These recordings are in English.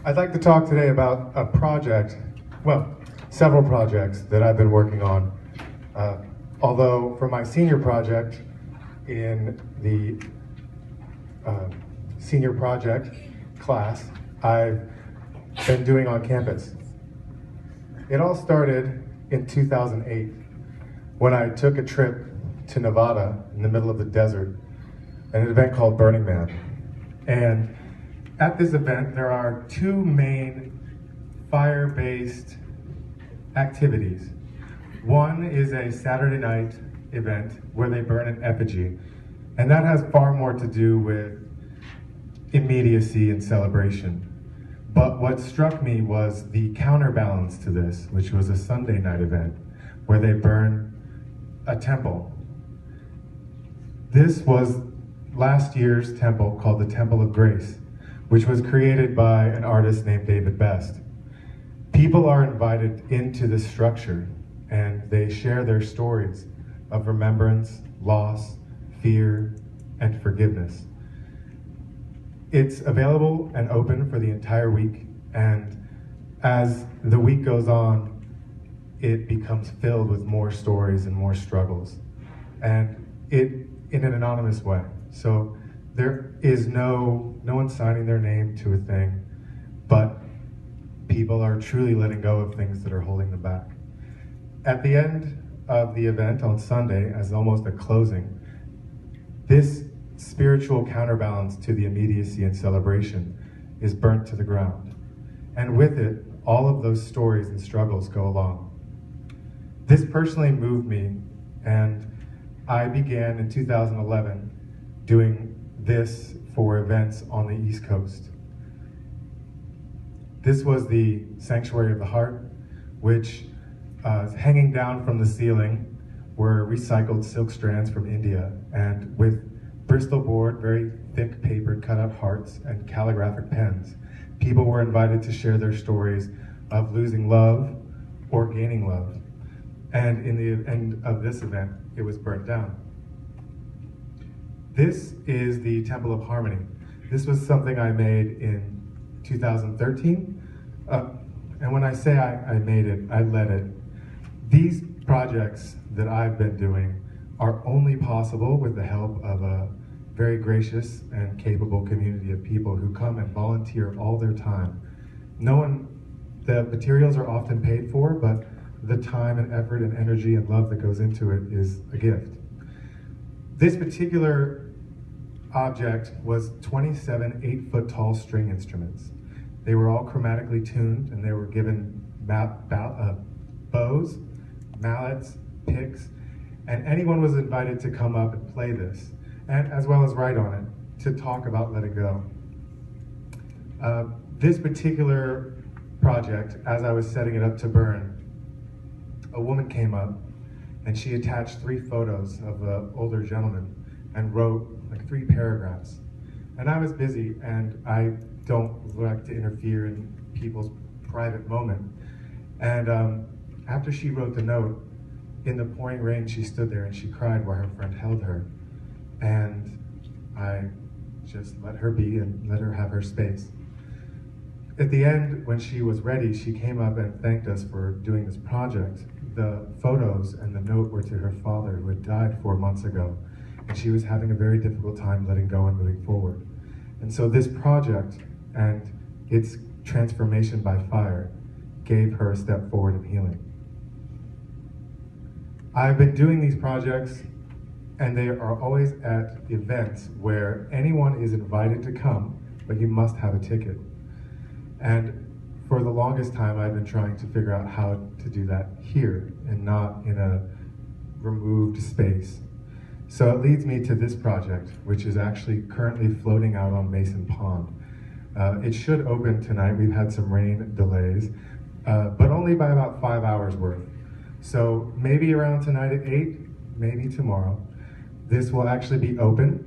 I'd like to talk today about a project, well, several projects that I've been working on. Although for my senior project in the senior project class, I've been doing on campus. It all started in 2008 when I took a trip to Nevada in the middle of the desert at an event called Burning Man. And at this event, there are two main fire-based activities. One is a Saturday night event where they burn an effigy, and that has far more to do with immediacy and celebration. But what struck me was the counterbalance to this, which was a Sunday night event where they burn a temple. This was last year's temple called the Temple of Grace, which was created by an artist named David Best. People are invited into this structure and they share their stories of remembrance, loss, fear, and forgiveness. It's available and open for the entire week, and as the week goes on, it becomes filled with more stories and more struggles, and it in an anonymous way. So there is no one signing their name to a thing, but people are truly letting go of things that are holding them back. At the end of the event on Sunday, as almost a closing, this spiritual counterbalance to the immediacy and celebration is burnt to the ground. And with it, all of those stories and struggles go along. This personally moved me, and I began in 2011 doing this for events on the East Coast. This was the Sanctuary of the Heart, which hanging down from the ceiling were recycled silk strands from India, and with Bristol board, very thick paper cutout hearts and calligraphic pens, people were invited to share their stories of losing love or gaining love. And in the end of this event, it was burnt down. This is the Temple of Harmony. This was something I made in 2013. And when I say I made it, I led it. These projects that I've been doing are only possible with the help of a very gracious and capable community of people who come and volunteer all their time. The materials are often paid for, but the time and effort and energy and love that goes into it is a gift. This particular object was 27 8-foot tall string instruments. They were all chromatically tuned, and they were given bows, mallets, picks, and anyone was invited to come up and play this, and as well as write on it, to talk about Let It Go. This particular project, as I was setting it up to burn, a woman came up and she attached 3 photos of an older gentleman and wrote like 3 paragraphs. And I was busy, and I don't like to interfere in people's private moment. And after she wrote the note, in the pouring rain, she stood there and she cried while her friend held her. And I just let her be and let her have her space. At the end, when she was ready, she came up and thanked us for doing this project. The photos and the note were to her father, who had died 4 months ago, and she was having a very difficult time letting go and moving forward. And so this project and its transformation by fire gave her a step forward in healing. I've been doing these projects, and they are always at events where anyone is invited to come, but you must have a ticket. And for the longest time, I've been trying to figure out how to do that here and not in a removed space. So it leads me to this project, which is actually currently floating out on Mason Pond. It should open tonight. We've had some rain delays, but only by about 5 hours worth. So maybe around tonight at 8, maybe tomorrow. This will actually be open.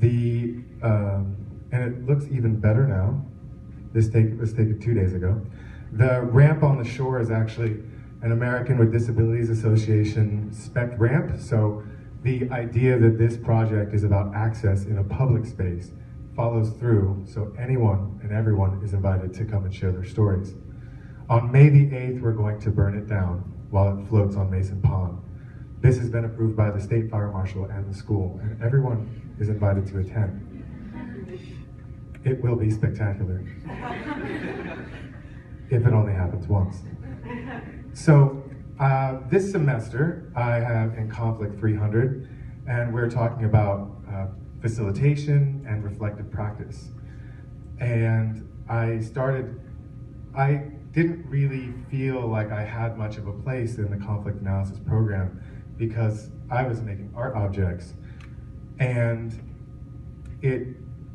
And it looks even better now. This was taken 2 days ago. The ramp on the shore is actually an American with Disabilities Association spec ramp. So the idea that this project is about access in a public space follows through, so anyone and everyone is invited to come and share their stories. On May the 8th, we're going to burn it down while it floats on Mason Pond. This has been approved by the State Fire Marshal and the school, and everyone is invited to attend. It will be spectacular. If it only happens once. So this semester, I have in Conflict 300, and we're talking about facilitation and reflective practice. And I didn't really feel like I had much of a place in the conflict analysis program because I was making art objects. And it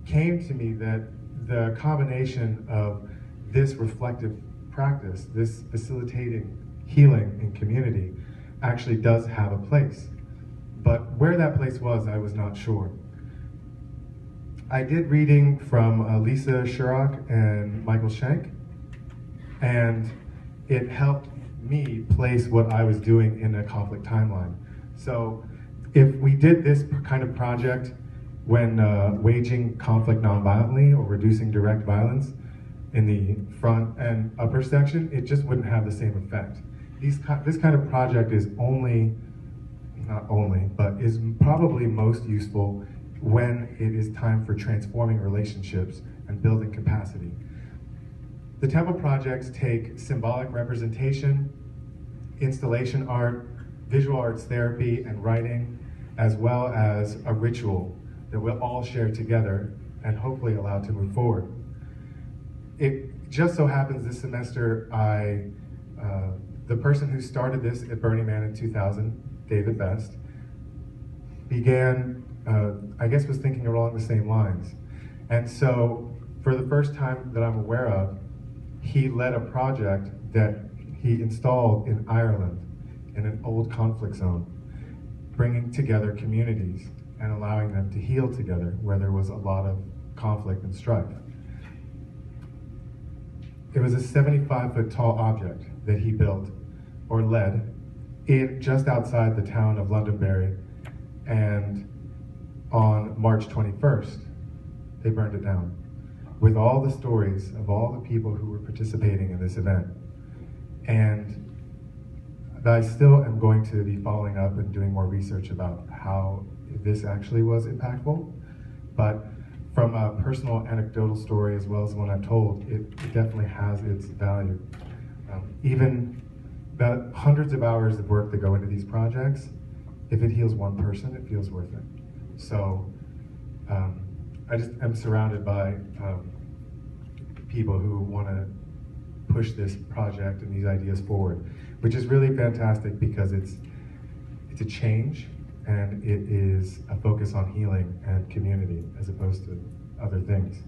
came to me that the combination of this reflective practice, this facilitating healing in community, actually does have a place. But where that place was, I was not sure. I did reading from Lisa Shurrock and Michael Schenk, and it helped me place what I was doing in a conflict timeline. So if we did this kind of project when waging conflict nonviolently or reducing direct violence in the front and upper section, it just wouldn't have the same effect. This kind of project is is probably most useful when it is time for transforming relationships and building capacity. The temple projects take symbolic representation, installation art, visual arts therapy, and writing, as well as a ritual that we'll all share together and hopefully allow to move forward. It just so happens this semester, the person who started this at Burning Man in 2000, David Best, began, was thinking along the same lines. And so, for the first time that I'm aware of, he led a project that he installed in Ireland, in an old conflict zone, bringing together communities and allowing them to heal together where there was a lot of conflict and strife. It was a 75-foot tall object that he built or led just outside the town of Londonderry, and on March 21st, they burned it down with all the stories of all the people who were participating in this event. And I still am going to be following up and doing more research about how this actually was impactful. But from a personal anecdotal story as well as one I've told, it definitely has its value. Even the hundreds of hours of work that go into these projects, if it heals one person, it feels worth it. So I just am surrounded by people who want to push this project and these ideas forward, which is really fantastic because it's a change and it is a focus on healing and community as opposed to other things.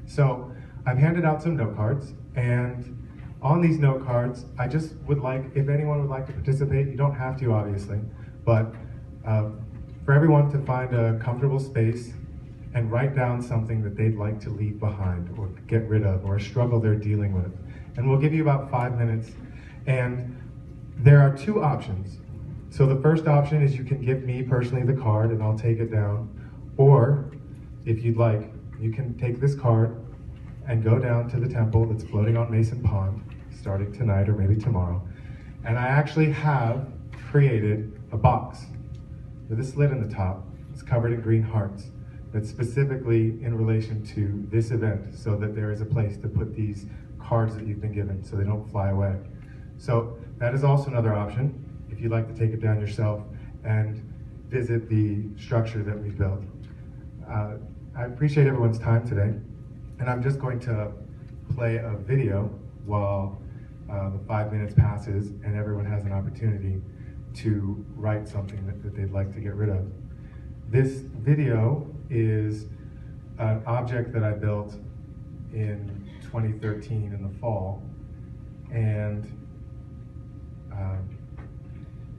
So I've handed out some note cards, and on these note cards, I just would like, if anyone would like to participate, you don't have to obviously, but for everyone to find a comfortable space and write down something that they'd like to leave behind or get rid of or a struggle they're dealing with. And we'll give you about 5 minutes. And there are two options. So the first option is you can give me personally the card and I'll take it down. Or if you'd like, you can take this card and go down to the temple that's floating on Mason Pond, starting tonight or maybe tomorrow. And I actually have created a box with a slit in the top. It's covered in green hearts. That's specifically in relation to this event, so that there is a place to put these cards that you've been given so they don't fly away. So that is also another option if you'd like to take it down yourself and visit the structure that we built. I appreciate everyone's time today, and I'm just going to play a video while the 5 minutes passes and everyone has an opportunity to write something that they'd like to get rid of. This video is an object that I built in 2013 in the fall, and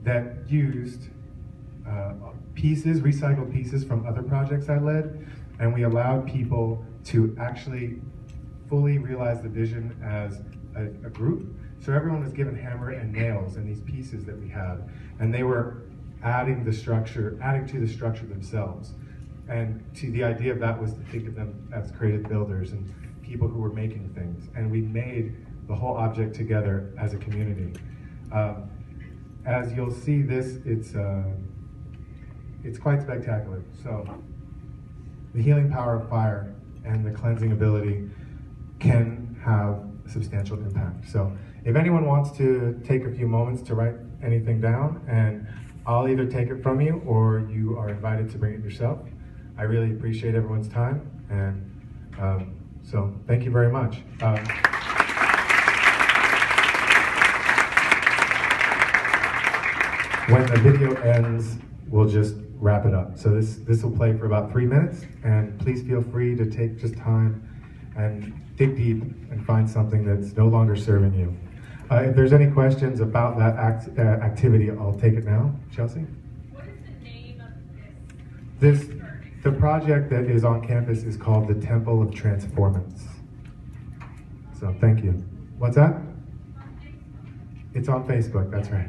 that used recycled pieces from other projects I led, and we allowed people to actually fully realize the vision as a group. So everyone was given hammer and nails and these pieces that we had, and they were adding to the structure themselves. And the idea of that was to think of them as creative builders and people who were making things. And we made the whole object together as a community. As you'll see this, it's quite spectacular. So the healing power of fire and the cleansing ability can have a substantial impact. So if anyone wants to take a few moments to write anything down, and I'll either take it from you or you are invited to bring it yourself. I really appreciate everyone's time, and so thank you very much. When the video ends, we'll just wrap it up. So this will play for about 3 minutes, and please feel free to take just time and dig deep and find something that's no longer serving you. If there's any questions about that activity, I'll take it now. Chelsea? What is the name of this? The project that is on campus is called the Temple of Transformance. So thank you. What's that? It's on Facebook, that's right.